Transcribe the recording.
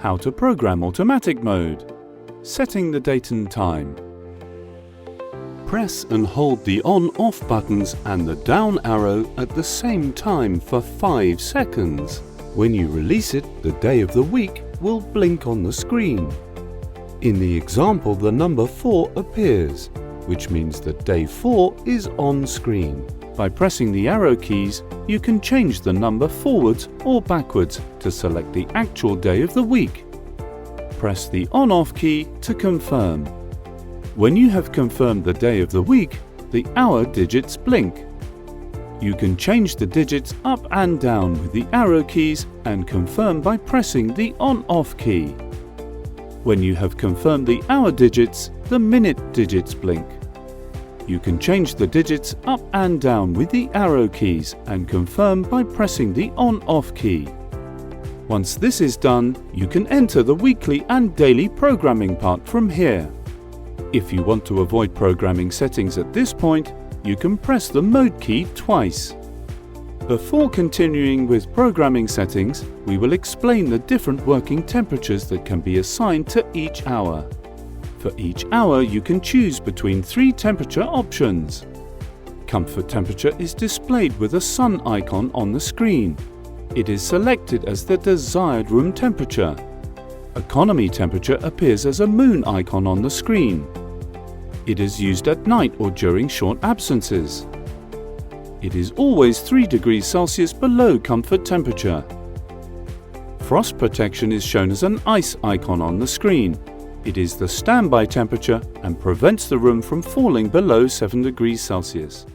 How to program automatic mode. Setting the date and time. Press and hold the on-off buttons and the down arrow at the same time for 5 seconds. When you release it, the day of the week will blink on the screen. In the example, the number 4 appears, which means that day 4 is on screen. By pressing the arrow keys, you can change the number forwards or backwards to select the actual day of the week. Press the on-off key to confirm. When you have confirmed the day of the week, the hour digits blink. You can change the digits up and down with the arrow keys and confirm by pressing the on-off key. When you have confirmed the hour digits, the minute digits blink. You can change the digits up and down with the arrow keys and confirm by pressing the on-off key. Once this is done, you can enter the weekly and daily programming part from here. If you want to avoid programming settings at this point, you can press the mode key twice. Before continuing with programming settings, we will explain the different working temperatures that can be assigned to each hour. For each hour, you can choose between 3 temperature options. Comfort temperature is displayed with a sun icon on the screen. It is selected as the desired room temperature. Economy temperature appears as a moon icon on the screen. It is used at night or during short absences. It is always 3 degrees Celsius below comfort temperature. Frost protection is shown as an ice icon on the screen. It is the standby temperature and prevents the room from falling below 7 degrees Celsius.